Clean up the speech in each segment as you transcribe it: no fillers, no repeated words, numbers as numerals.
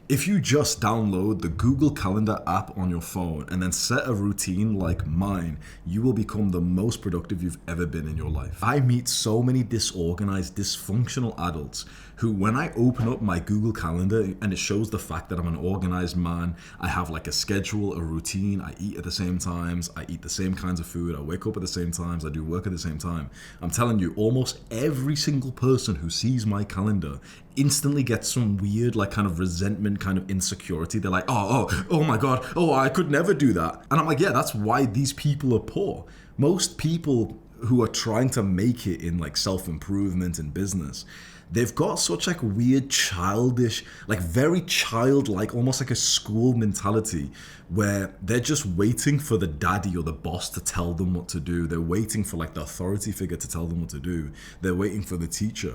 If you just download the Google Calendar app on your phone and then set a routine like mine, you will become the most productive you've ever been in your life. I meet so many disorganized, dysfunctional adults who, when I open up my Google Calendar and it shows the fact that I'm an organized man, I have like a schedule, a routine, I eat at the same times, I eat the same kinds of food, I wake up at the same times, I do work at the same time. I'm telling you, almost every single person who sees my calendar instantly gets some weird like kind of resentment, kind of insecurity. They're like, oh my God, I could never do that. And I'm like, yeah, that's why these people are poor. Most people who are trying to make it in like self-improvement and business, they've got such like weird childish, like very childlike, almost like a school mentality where they're just waiting for the daddy or the boss to tell them what to do. They're waiting for like the authority figure to tell them what to do. They're waiting for the teacher.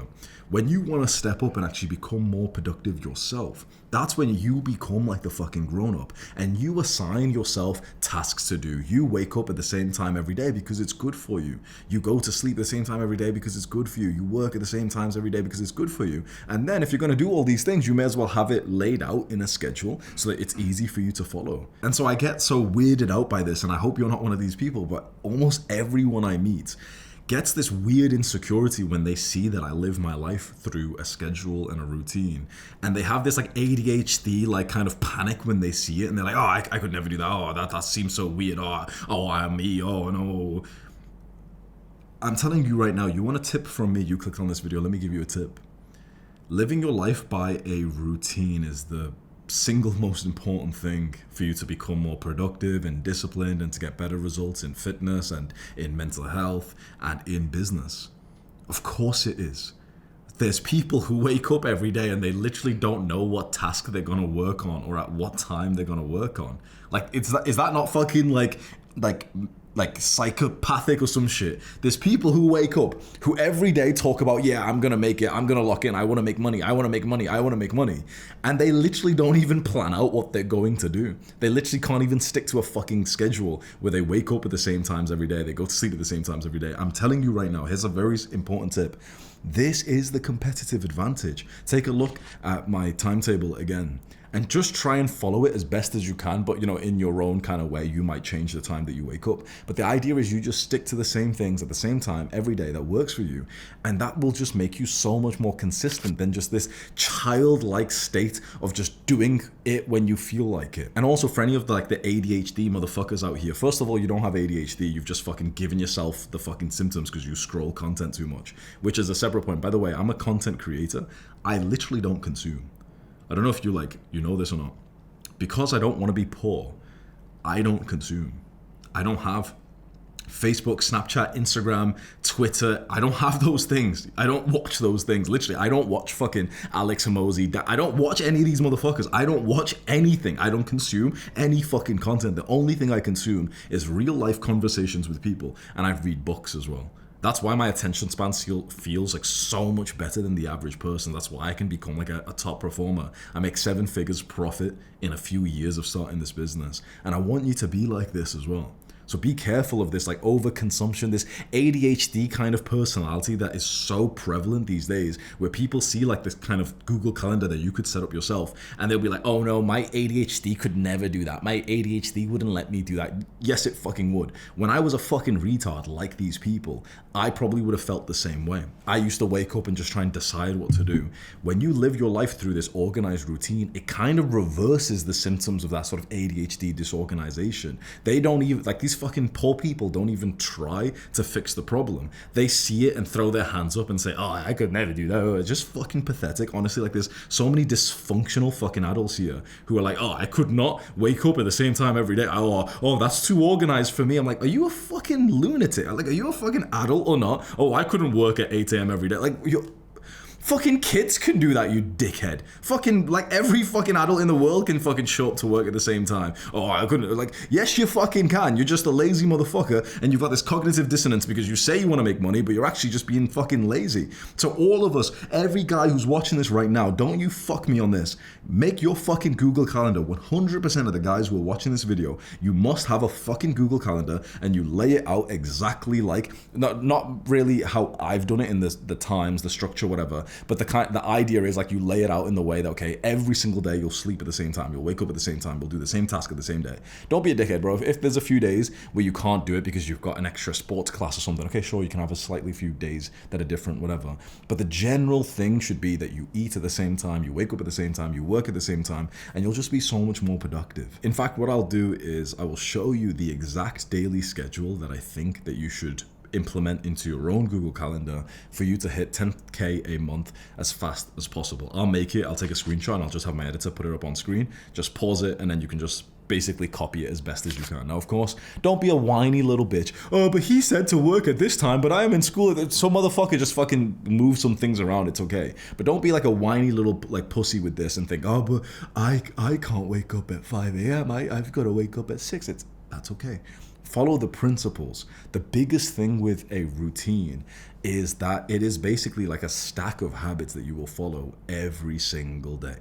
When you want to step up and actually become more productive yourself, that's when you become like the fucking grown up and you assign yourself tasks to do. You wake up at the same time every day because it's good for you. You go to sleep at the same time every day because it's good for you. You work at the same times every day because it's good for you. And then if you're going to do all these things, you may as well have it laid out in a schedule so that it's easy for you to follow. And so I get so weirded out by this, and I hope you're not one of these people, but almost everyone I meet gets this weird insecurity when they see that I live my life through a schedule and a routine. And they have this like ADHD like kind of panic when they see it, and they're like, I could never do that. That seems so weird. I'm me. Oh no. I'm telling you right now, you want a tip from me, you clicked on this video, let me give you a tip. Living your life by a routine is the single most important thing for you to become more productive and disciplined and to get better results in fitness and in mental health and in business. Of course it is. There's people who wake up every day and they literally don't know what task they're going to work on or at what time they're going to work on. Like, is that not fucking like psychopathic or some shit? There's people who wake up who every day talk about, yeah, I'm gonna make it, I'm gonna lock in, I want to make money, and they literally don't even plan out what they're going to do. They literally can't even stick to a fucking schedule where they wake up at the same times every day, they go to sleep at the same times every day. I'm telling you right now, here's a very important tip. This is the competitive advantage. Take a look at my timetable again and just try and follow it as best as you can, but in your own kind of way. You might change the time that you wake up, but the idea is you just stick to the same things at the same time every day that works for you, and that will just make you so much more consistent than just this childlike state of just doing it when you feel like it. And also, for any of the ADHD motherfuckers out here, first of all, you don't have ADHD, you've just fucking given yourself the fucking symptoms because you scroll content too much, which is a separate point. By the way, I'm a content creator. I literally don't consume. I don't know if you know this or not. Because I don't want to be poor, I don't consume. I don't have Facebook, Snapchat, Instagram, Twitter. I don't have those things. I don't watch those things. Literally, I don't watch fucking Alex Hormozi. I don't watch any of these motherfuckers. I don't watch anything. I don't consume any fucking content. The only thing I consume is real life conversations with people, and I read books as well. That's why my attention span feels like so much better than the average person. That's why I can become like a top performer. I make 7 figures profit in a few years of starting this business. And I want you to be like this as well. So be careful of this overconsumption, this ADHD kind of personality that is so prevalent these days, where people see this kind of Google Calendar that you could set up yourself, and they'll be like, oh no, my ADHD could never do that. My ADHD wouldn't let me do that. Yes, it fucking would. When I was a fucking retard like these people, I probably would have felt the same way. I used to wake up and just try and decide what to do. When you live your life through this organized routine, it kind of reverses the symptoms of that sort of ADHD disorganization. They don't even, these fucking poor people don't even try to fix the problem. They see it and throw their hands up and say, oh, I could never do that. It's just fucking pathetic. Honestly, there's so many dysfunctional fucking adults here who are like, oh, I could not wake up at the same time every day. Oh, that's too organized for me. I'm like, are you a fucking lunatic? Are you a fucking adult or not? Oh, I couldn't work at 8 a.m. every day. You're... Fucking kids can do that, you dickhead. Fucking, every fucking adult in the world can fucking show up to work at the same time. Oh, I couldn't, yes, you fucking can. You're just a lazy motherfucker, and you've got this cognitive dissonance because you say you want to make money, but you're actually just being fucking lazy. So all of us, every guy who's watching this right now, don't you fuck me on this. Make your fucking Google Calendar. 100% of the guys who are watching this video, you must have a fucking Google Calendar, and you lay it out exactly not really how I've done it in the times, the structure, whatever. But the idea is like you lay it out in the way that, okay, every single day you'll sleep at the same time, you'll wake up at the same time, you'll do the same task at the same day. Don't be a dickhead, bro. If there's a few days where you can't do it because you've got an extra sports class or something, okay, sure, you can have a slightly few days that are different, whatever. But the general thing should be that you eat at the same time, you wake up at the same time, you work at the same time, and you'll just be so much more productive. In fact, what I'll do is I will show you the exact daily schedule that I think that you should implement into your own Google Calendar for you to hit 10K a month as fast as possible. I'll make it, I'll take a screenshot and I'll just have my editor put it up on screen, just pause it, and then you can just basically copy it as best as you can. Now, of course, don't be a whiny little bitch. Oh, but he said to work at this time, but I am in school. Some motherfucker just fucking move some things around. It's okay. But don't be like a whiny little like pussy with this and think, oh, but I can't wake up at 5 a.m. I've got to wake up at 6. That's okay. Follow the principles. The biggest thing with a routine is that it is basically like a stack of habits that you will follow every single day.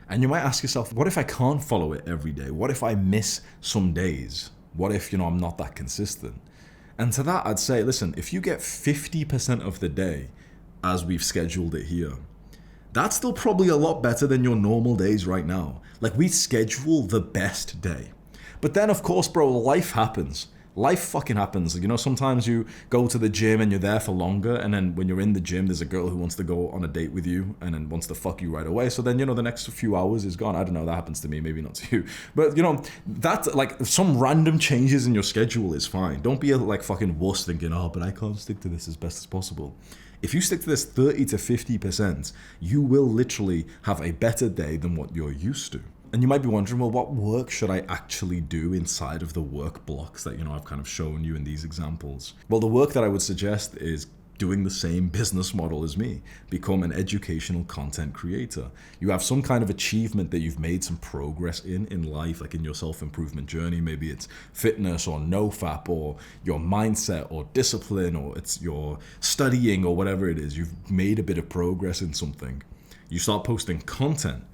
And you might ask yourself, what if I can't follow it every day? What if I miss some days? What if, I'm not that consistent? And to that, I'd say, listen, if you get 50% of the day as we've scheduled it here, that's still probably a lot better than your normal days right now. Like, we schedule the best day. But then, of course, bro, life happens. Life fucking happens. Sometimes you go to the gym and you're there for longer, and then when you're in the gym, there's a girl who wants to go on a date with you and then wants to fuck you right away. So then, the next few hours is gone. I don't know, that happens to me, maybe not to you. But, that, like, some random changes in your schedule is fine. Don't be a, like, fucking wuss thinking, oh, but I can't stick to this as best as possible. If you stick to this 30 to 50%, you will literally have a better day than what you're used to. And you might be wondering, well, what work should I actually do inside of the work blocks that, I've kind of shown you in these examples? Well, the work that I would suggest is doing the same business model as me. Become an educational content creator. You have some kind of achievement that you've made some progress in life, like in your self-improvement journey. Maybe it's fitness or NoFap or your mindset or discipline, or it's your studying or whatever it is. You've made a bit of progress in something. You start posting content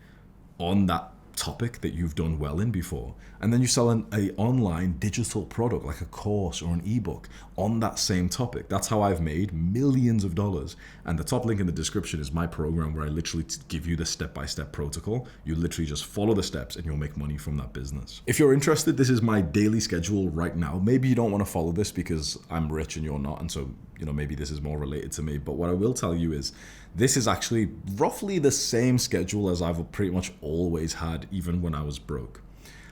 on that topic that you've done well in before, and then you sell an online digital product like a course or an ebook on that same topic. That's how I've made millions of dollars. And the top link in the description is my program, where I literally give you the step-by-step protocol. You literally just follow the steps and you'll make money from that business. If you're interested, this is my daily schedule right now. Maybe you don't want to follow this because I'm rich and you're not, and so maybe this is more related to me. But what I will tell you is this is actually roughly the same schedule as I've pretty much always had, even when I was broke.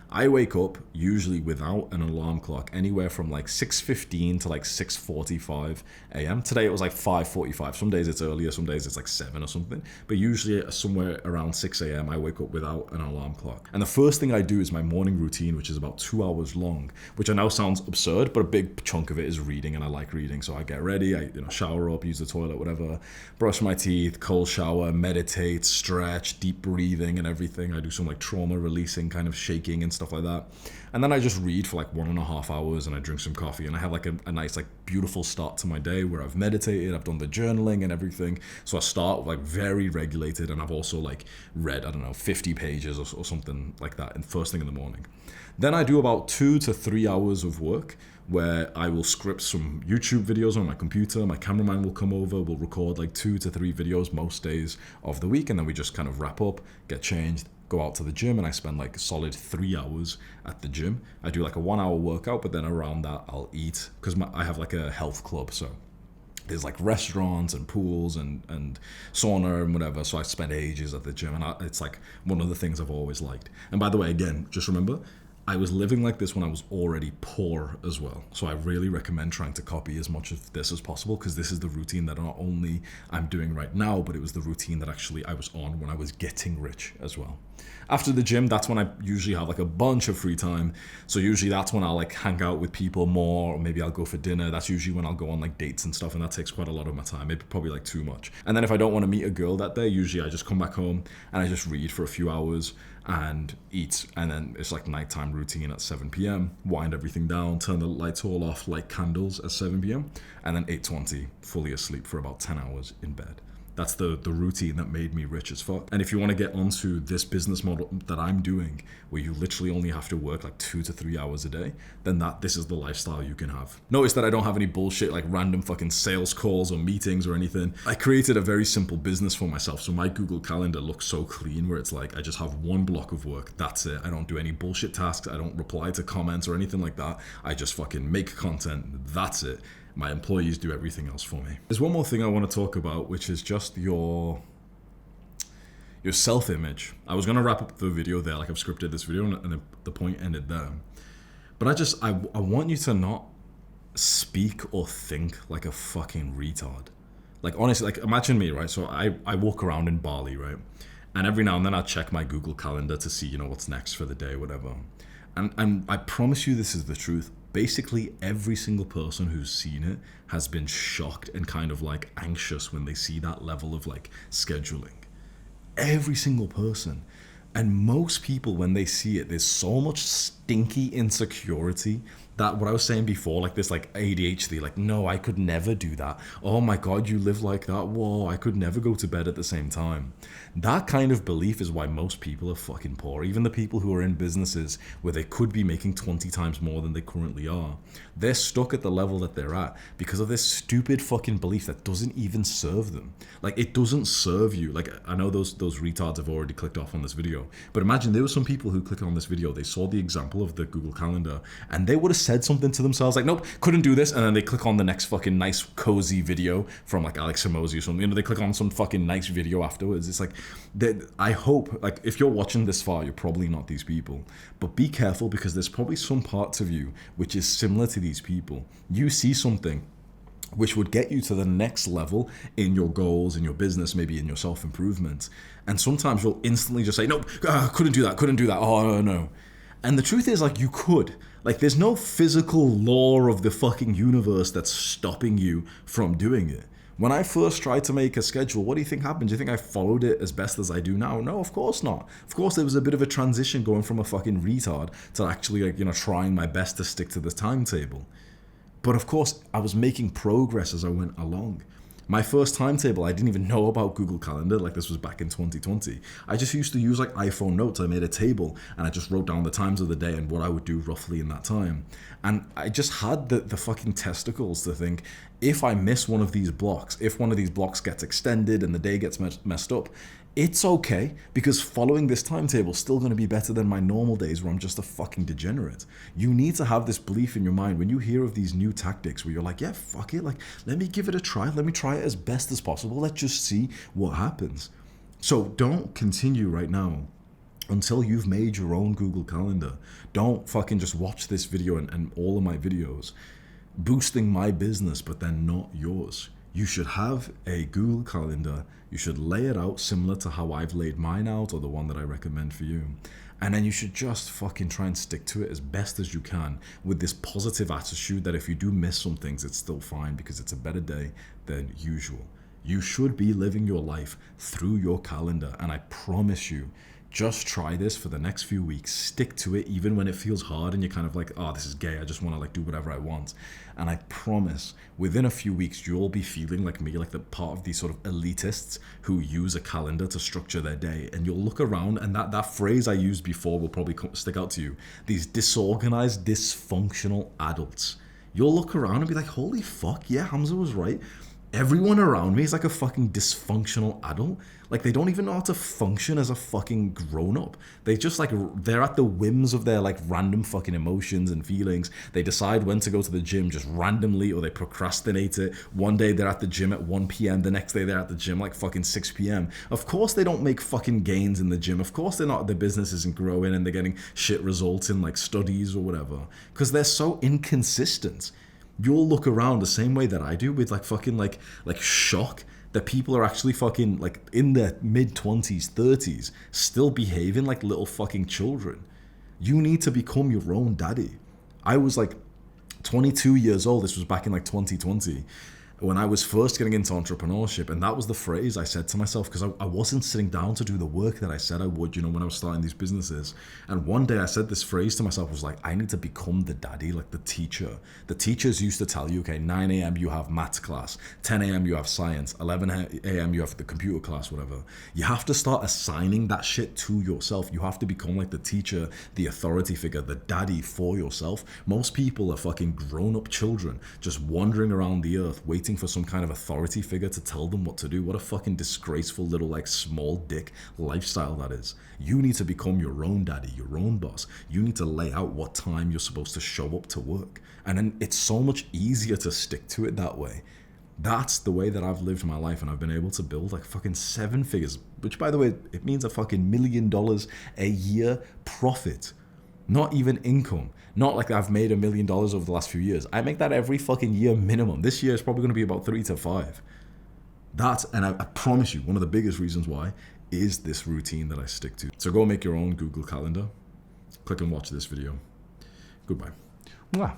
I wake up usually without an alarm clock anywhere from like 6:15 to like 6:45 a.m. Today it was like 5:45. Some days it's earlier, some days it's like 7 or something. But usually somewhere around 6 a.m. I wake up without an alarm clock. And the first thing I do is my morning routine, which is about 2 hours long, which I know sounds absurd, but a big chunk of it is reading, and I like reading. So I get ready, I shower up, use the toilet, whatever, brush my teeth, cold shower, meditate, stretch, deep breathing and everything. I do some like trauma releasing kind of shaking and stuff like that. And then I just read for like 1.5 hours, and I drink some coffee, and I have like a nice, like beautiful start to my day where I've meditated, I've done the journaling and everything. So I start like very regulated, and I've also like read, 50 pages or something like that, and first thing in the morning. Then I do about 2 to 3 hours of work where I will script some YouTube videos on my computer. My cameraman will come over, we'll record like 2 to 3 videos most days of the week, and then we just kind of wrap up, get changed, go out to the gym, and I spend like a solid 3 hours at the gym. I do like a 1 hour workout, but then around that I'll eat, because I have like a health club, so there's like restaurants and pools and sauna and whatever, so I spend ages at the gym, and it's like one of the things I've always liked. And by the way, again, just remember, I was living like this when I was already poor as well. So I really recommend trying to copy as much of this as possible, because this is the routine that not only I'm doing right now, but it was the routine that actually I was on when I was getting rich as well. After the gym, that's when I usually have like a bunch of free time. So usually that's when I'll like hang out with people more, or maybe I'll go for dinner. That's usually when I'll go on like dates and stuff, and that takes quite a lot of my time, maybe probably like too much. And then if I don't want to meet a girl that day, usually I just come back home and I just read for a few hours and eat, and then it's like nighttime routine at 7 p.m, wind everything down, turn the lights all off, light candles at 7 p.m, and then 8:20 fully asleep for about 10 hours in bed. That's the routine that made me rich as fuck. And if you want to get onto this business model that I'm doing, where you literally only have to work like 2 to 3 hours a day, then this is the lifestyle you can have. Notice that I don't have any bullshit like random fucking sales calls or meetings or anything. I created a very simple business for myself. So my Google Calendar looks so clean, where it's like I just have one block of work. That's it. I don't do any bullshit tasks. I don't reply to comments or anything like that. I just fucking make content. That's it. My employees do everything else for me. There's one more thing I want to talk about, which is just your self-image. I was going to wrap up the video there, like I've scripted this video, and the point ended there. But I want you to not speak or think like a fucking retard. Like, honestly, like, imagine me, right? So I walk around in Bali, right? And every now and then I check my Google Calendar to see, what's next for the day, whatever. And I promise you this is the truth. Basically, every single person who's seen it has been shocked and kind of like anxious when they see that level of like scheduling. Every single person. And most people, when they see it, there's so much stinky insecurity that what I was saying before, like this like ADHD, like, no, I could never do that. Oh my God, you live like that. Whoa, I could never go to bed at the same time. That kind of belief is why most people are fucking poor. Even the people who are in businesses where they could be making 20 times more than they currently are, they're stuck at the level that they're at because of this stupid fucking belief that doesn't even serve them. Like, it doesn't serve you. Like, I know those retards have already clicked off on this video, but imagine there were some people who clicked on this video, they saw the example of the Google Calendar, and they would have said something to themselves like, nope, couldn't do this, and then they click on the next fucking nice cozy video from like Alex Hormozi or something. They click on some fucking nice video afterwards. It's like, I hope, like, if you're watching this far, you're probably not these people, but be careful, because there's probably some parts of you which is similar to these people. You see something which would get you to the next level in your goals, in your business, maybe in your self-improvement, and sometimes you'll instantly just say, nope, couldn't do that, oh no. And the truth is, like, you could. Like, there's no physical law of the fucking universe that's stopping you from doing it. When I first tried to make a schedule, what do you think happened? Do you think I followed it as best as I do now? No, of course not. Of course, there was a bit of a transition going from a fucking retard to actually, like, trying my best to stick to this timetable. But of course, I was making progress as I went along. My first timetable, I didn't even know about Google Calendar. Like, this was back in 2020. I just used to use like iPhone notes. I made a table and I just wrote down the times of the day and what I would do roughly in that time. And I just had the fucking testicles to think, if I miss one of these blocks, if one of these blocks gets extended and the day gets messed up, it's okay, because following this timetable is still going to be better than my normal days where I'm just a fucking degenerate. You need to have this belief in your mind when you hear of these new tactics where you're like, yeah, fuck it, like, let me give it a try. Let me try it as best as possible. Let's just see what happens. So don't continue right now until you've made your own Google Calendar. Don't fucking just watch this video and all of my videos boosting my business, but then not yours. You should have a Google Calendar. You should lay it out similar to how I've laid mine out, or the one that I recommend for you. And then you should just fucking try and stick to it as best as you can with this positive attitude that if you do miss some things, it's still fine because it's a better day than usual. You should be living your life through your calendar. And I promise you, just try this for the next few weeks. Stick to it even when it feels hard and you're kind of like, oh, this is gay. I just want to like do whatever I want. And I promise within a few weeks, you'll be feeling like me, like the part of these sort of elitists who use a calendar to structure their day. And you'll look around, and that phrase I used before will probably stick out to you. These disorganized, dysfunctional adults. You'll look around and be like, holy fuck, yeah, Hamza was right. Everyone around me is like a fucking dysfunctional adult. Like, they don't even know how to function as a fucking grown-up. They just like, they're at the whims of their like random fucking emotions and feelings. They decide when to go to the gym just randomly, or they procrastinate it. One day they're at the gym at 1 p.m. The next day they're at the gym like fucking 6 p.m. Of course they don't make fucking gains in the gym. Of course their business isn't growing and they're getting shit results in like studies or whatever. Because they're so inconsistent. You'll look around the same way that I do with like fucking like shock that people are actually fucking like in their mid-20s, 30s, still behaving like little fucking children. You need to become your own daddy. I was like 22 years old. This was back in like 2020. when I was first getting into entrepreneurship, and that was the phrase I said to myself, because I wasn't sitting down to do the work that I said I would, when I was starting these businesses. And one day I said this phrase to myself, was like, I need to become the daddy, like the teacher. The teachers used to tell you, okay, 9 a.m. you have maths class, 10 a.m. you have science, 11 a.m. you have the computer class, whatever. You have to start assigning that shit to yourself. You have to become like the teacher, the authority figure, the daddy for yourself. Most people are fucking grown-up children just wandering around the earth waiting for some kind of authority figure to tell them what to do. What a fucking disgraceful little like small dick lifestyle that is. You need to become your own daddy, your own boss. You need to lay out what time you're supposed to show up to work. And then it's so much easier to stick to it that way. That's the way that I've lived my life, and I've been able to build like fucking 7 figures, which by the way, it means a fucking $1 million a year profit. Not even income. Not like I've made $1 million over the last few years. I make that every fucking year minimum. This year is probably going to be about 3 to 5. And I promise you, one of the biggest reasons why is this routine that I stick to. So go make your own Google Calendar. Click and watch this video. Goodbye. Mwah.